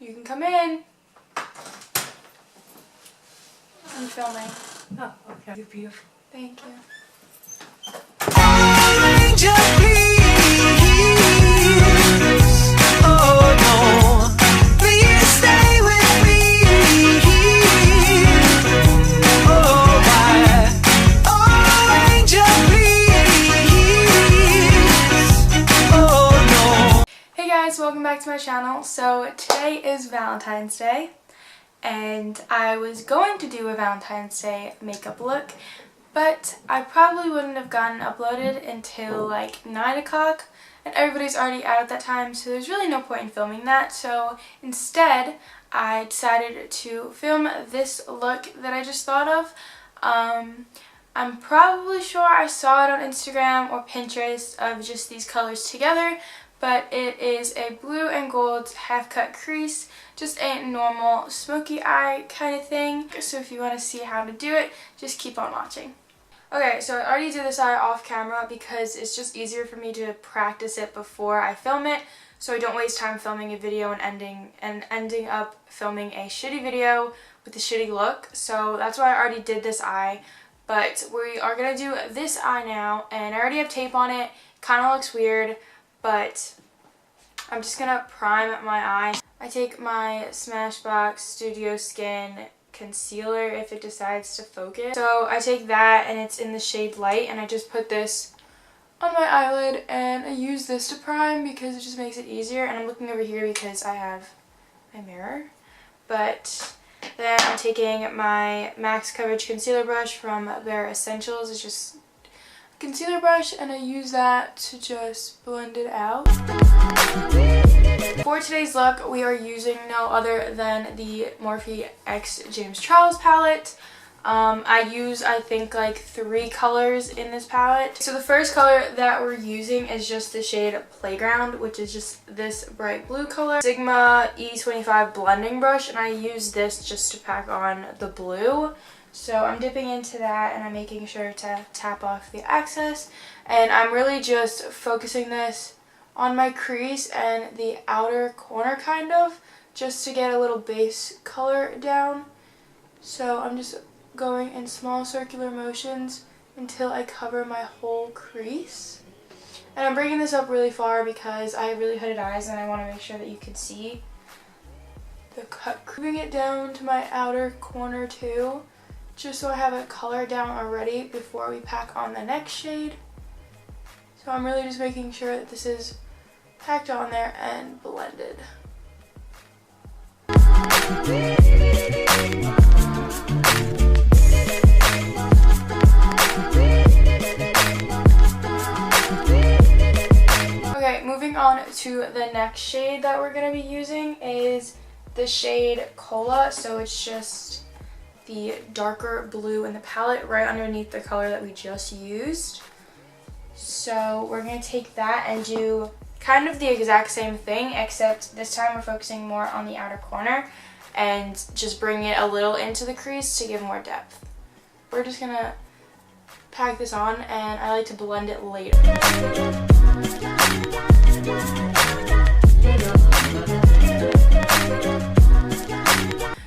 You can come in. I'm filming. Oh, okay. You're beautiful. Thank you. Angel, please. Oh no, please stay with me. Oh my, oh angel, please. Oh no. Hey guys, welcome back to my channel. So today is Valentine's Day, and I was going to do a Valentine's Day makeup look, but I probably wouldn't have gotten uploaded until like 9 o'clock, and everybody's already out at that time, so there's really no point in filming that. So instead, I decided to film this look that I just thought of. I'm probably sure I saw it on Instagram or Pinterest of just these colors together, but it is a blue and gold half-cut crease, just a normal smoky eye kind of thing. So if you want to see how to do it, just keep on watching. Okay, so I already did this eye off camera because it's just easier for me to practice it before I film it, so I don't waste time filming a video and ending up filming a shitty video with a shitty look. So that's why I already did this eye. But we are going to do this eye now, and I already have tape on it. Kind of looks weird, but I'm just going to prime my eye. I take my Smashbox Studio Skin concealer if it decides to focus. So I take that, and it's in the shade Light, and I just put this on my eyelid, and I use this to prime because it just makes it easier. And I'm looking over here because I have my mirror. But then I'm taking my Max Coverage Concealer Brush from Bare Essentials. It's just a concealer brush, and I use that to just blend it out. For today's look, we are using no other than the Morphe X James Charles palette. I use, I think, like 3 colors in this palette. So the first color that we're using is just the shade Playground, which is just this bright blue color. Sigma E25 blending brush, and I use this just to pack on the blue. So I'm dipping into that, and I'm making sure to tap off the excess. And I'm really just focusing this on my crease and the outer corner kind of, just to get a little base color down. So I'm just going in small circular motions until I cover my whole crease. And I'm bringing this up really far because I have really hooded eyes, and I want to make sure that you can see the cut. Bring it down to my outer corner too, just so I have a color down already before we pack on the next shade. So I'm really just making sure that this is packed on there and blended. Okay, moving on to the next shade that we're going to be using is the shade Cola. So it's just the darker blue in the palette right underneath the color that we just used. So we're going to take that and do kind of the exact same thing, except this time we're focusing more on the outer corner and just bring it a little into the crease to give more depth. We're just going to pack this on, and I like to blend it later.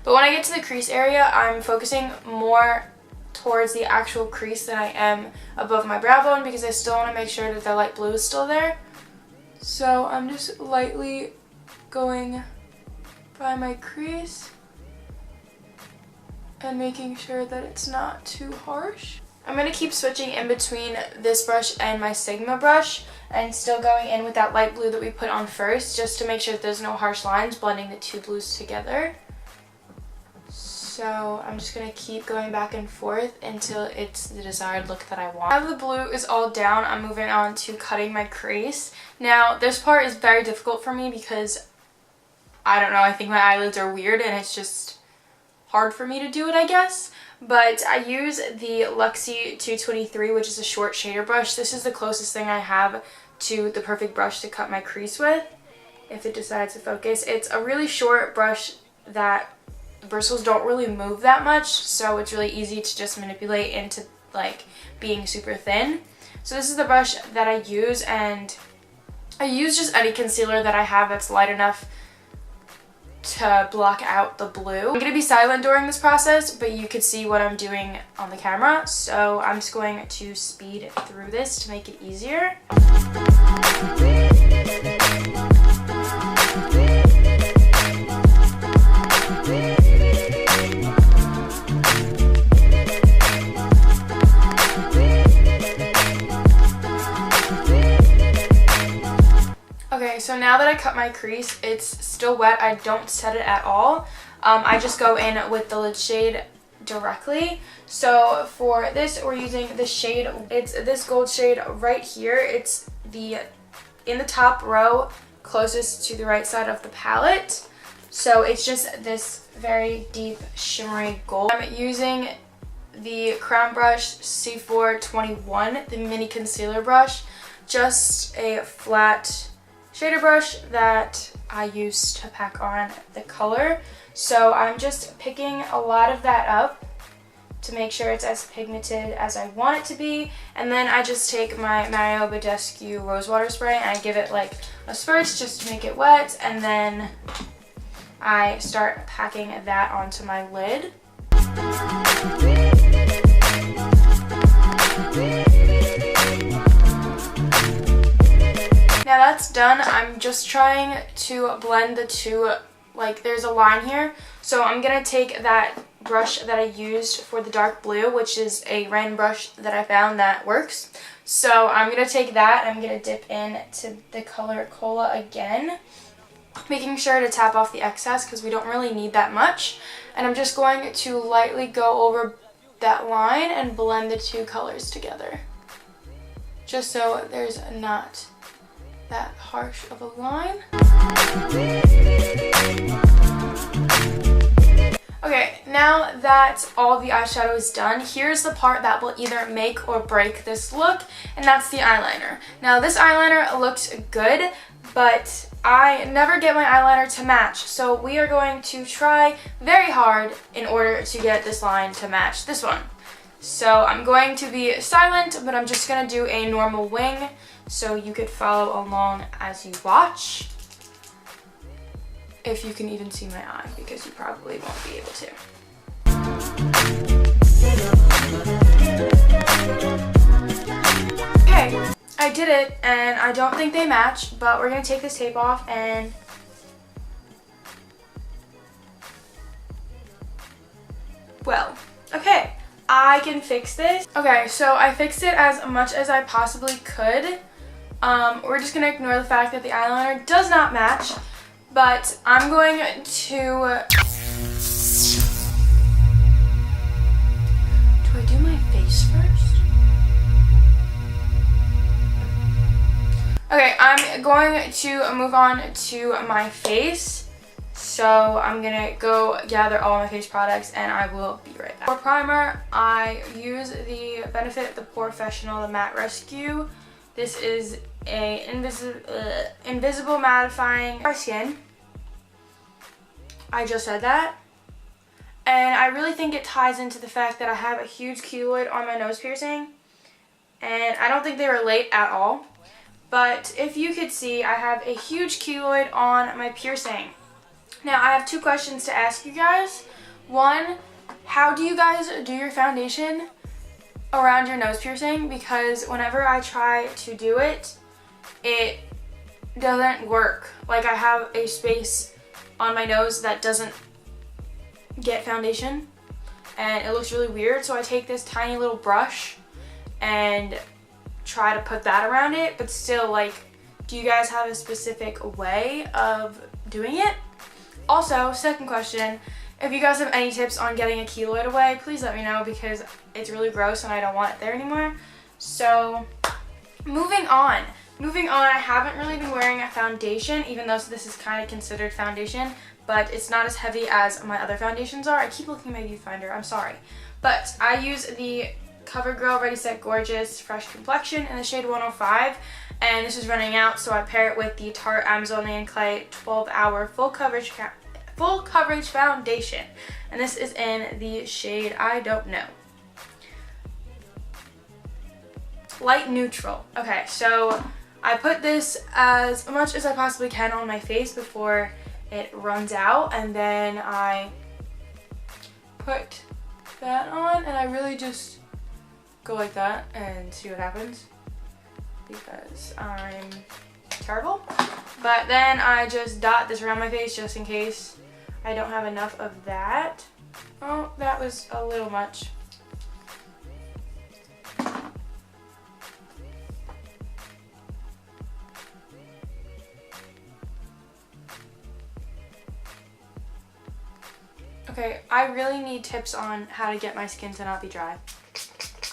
But when I get to the crease area, I'm focusing more towards the actual crease than I am above my brow bone, because I still want to make sure that the light blue is still there. So I'm just lightly going by my crease and making sure that it's not too harsh. I'm going to keep switching in between this brush and my Sigma brush, and still going in with that light blue that we put on first, just to make sure that there's no harsh lines, blending the 2 blues together. So I'm just going to keep going back and forth until it's the desired look that I want. Now the blue is all down, I'm moving on to cutting my crease. Now this part is very difficult for me because, I don't know, I think my eyelids are weird and it's just hard for me to do it, I guess. But I use the Luxie 223, which is a short shader brush. This is the closest thing I have to the perfect brush to cut my crease with, if it decides to focus. It's a really short brush that the bristles don't really move that much, so it's really easy to just manipulate into like being super thin. So this is the brush that I use, and I use just any concealer that I have that's light enough to block out the blue. I'm going to be silent during this process, but you could see what I'm doing on the camera, so I'm just going to speed through this to make it easier. Okay, so now that I cut my crease, it's still wet. I don't set it at all. I just go in with the lid shade directly. So for this, we're using the shade, it's this gold shade right here. It's in the top row closest to the right side of the palette. So it's just this very deep shimmery gold. I'm using the Crown Brush C421, the mini concealer brush, just a flat shader brush that I use to pack on the color. So I'm just picking a lot of that up to make sure it's as pigmented as I want it to be. And then I just take my Mario Badescu Rosewater Spray and I give it like a spritz just to make it wet. And then I start packing that onto my lid. Now that's done. I'm just trying to blend the two, like there's a line here. So I'm going to take that brush that I used for the dark blue, which is a random brush that I found that works. So I'm going to take that and I'm going to dip into the color Cola again, making sure to tap off the excess because we don't really need that much. And I'm just going to lightly go over that line and blend the two colors together, just so there's not that harsh of a line. Okay, now that all the eyeshadow is done, here's the part that will either make or break this look, and that's the eyeliner. Now this eyeliner looks good, but I never get my eyeliner to match, so we are going to try very hard in order to get this line to match this one. So I'm going to be silent, but I'm just going to do a normal wing so you could follow along as you watch. If you can even see my eye, because you probably won't be able to. Okay, I did it, and I don't think they match, but we're going to take this tape off and well, okay, I can fix this. Okay, so I fixed it as much as I possibly could. We're just going to ignore the fact that the eyeliner does not match, but I'm going to... Do I do my face first? Okay, I'm going to move on to my face. So I'm going to go gather all my face products and I will be right back. For primer, I use the Benefit the Porefessional the Matte Rescue. This is a invisible mattifying for skin. I just said that. And I really think it ties into the fact that I have a huge keloid on my nose piercing. And I don't think they relate at all. But if you could see, I have a huge keloid on my piercing. Now, I have two questions to ask you guys. One, how do you guys do your foundation around your nose piercing? Because whenever I try to do it, it doesn't work. Like, I have a space on my nose that doesn't get foundation, and it looks really weird. So I take this tiny little brush and try to put that around it, but still, like, do you guys have a specific way of doing it? Also, second question, if you guys have any tips on getting a keloid away, please let me know, because it's really gross and I don't want it there anymore. So, moving on, I haven't really been wearing a foundation, even though this is kind of considered foundation, but it's not as heavy as my other foundations are. I keep looking at my viewfinder, I'm sorry. But I use the CoverGirl Ready Set Gorgeous Fresh Complexion in the shade 105, and this is running out, so I pair it with the Tarte Amazonian Clay 12-Hour Full Coverage Foundation, and this is in the shade I Don't Know. Light neutral. Okay, so I put this as much as I possibly can on my face before it runs out, and then I put that on, and I really just go like that and see what happens because I'm terrible. But then I just dot this around my face just in case I don't have enough of that. Oh, that was a little much. Okay, I really need tips on how to get my skin to not be dry.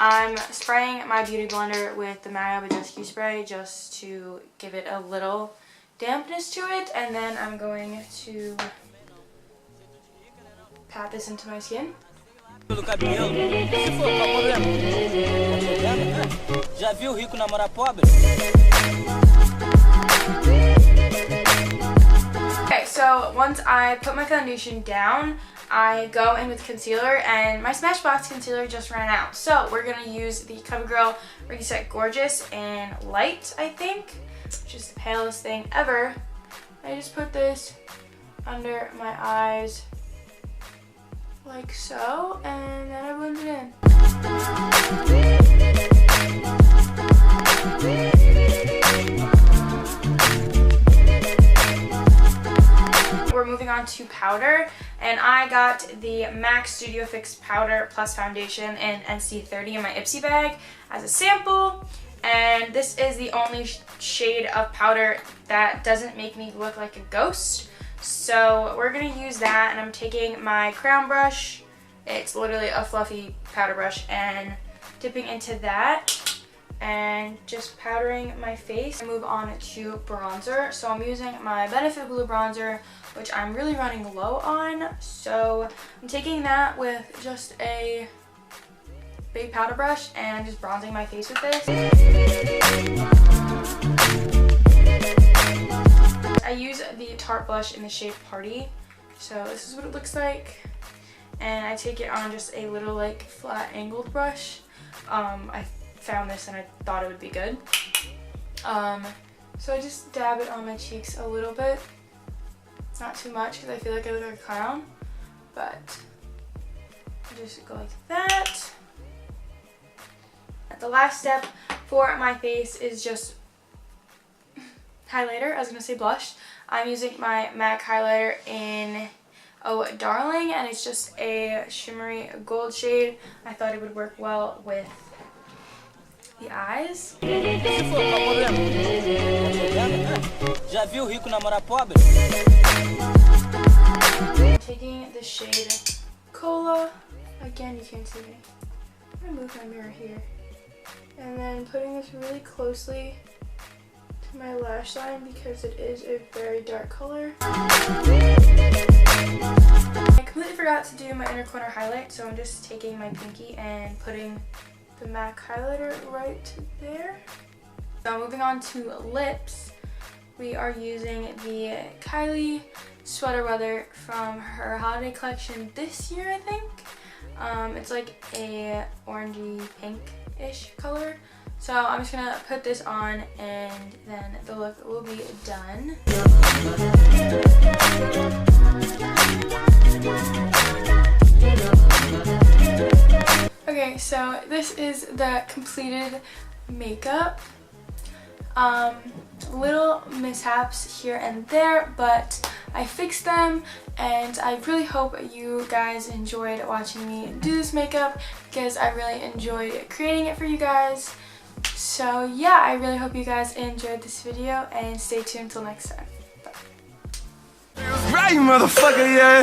I'm spraying my beauty blender with the Mario Badescu spray just to give it a little dampness to it, and then I'm going to pat this into my skin. Já viu rico namorar pobre? Okay, so once I put my foundation down, I go in with concealer, and my Smashbox concealer just ran out. So we're going to use the CoverGirl Ready Set Gorgeous in Light, I think, which is the palest thing ever. I just put this under my eyes like so, and then I blend it in. We're moving on to powder, and I got the MAC Studio Fix Powder Plus Foundation in NC30 in my Ipsy bag as a sample, and this is the only shade of powder that doesn't make me look like a ghost. So we're going to use that, and I'm taking my crown brush, it's literally a fluffy powder brush, and dipping into that and just powdering my face. I move on to bronzer, so I'm using my Benefit Blue bronzer, which I'm really running low on, so I'm taking that with just a big powder brush and just bronzing my face with this. I use the Tarte blush in the shade Party, so this is what it looks like, and I take it on just a little like flat angled brush. I found this and I thought it would be good. So I just dab it on my cheeks a little bit, not too much because I feel like I look like a clown, but I just go like that. The last step for my face is just highlighter. I was gonna say blush. I'm using my MAC highlighter in Oh Darling, and it's just a shimmery gold shade. I thought it would work well with the eyes. Já viu rico namorar pobre? I'm taking the shade Cola. Again, you can't see me. I'm gonna move my mirror here. And then putting this really closely to my lash line because it is a very dark color. I completely forgot to do my inner corner highlight, so I'm just taking my pinky and putting the MAC highlighter right there. So moving on to lips, we are using the Kylie Sweater Weather from her holiday collection this year, I think. It's like a orangey pink-ish color. So I'm just gonna put this on, and then the look will be done. Okay, so this is the completed makeup. Little mishaps here and there, but I fixed them, and I really hope you guys enjoyed watching me do this makeup because I really enjoyed creating it for you guys. So yeah, I really hope you guys enjoyed this video, and stay tuned till next time. Bye. Right, motherfucker, yeah.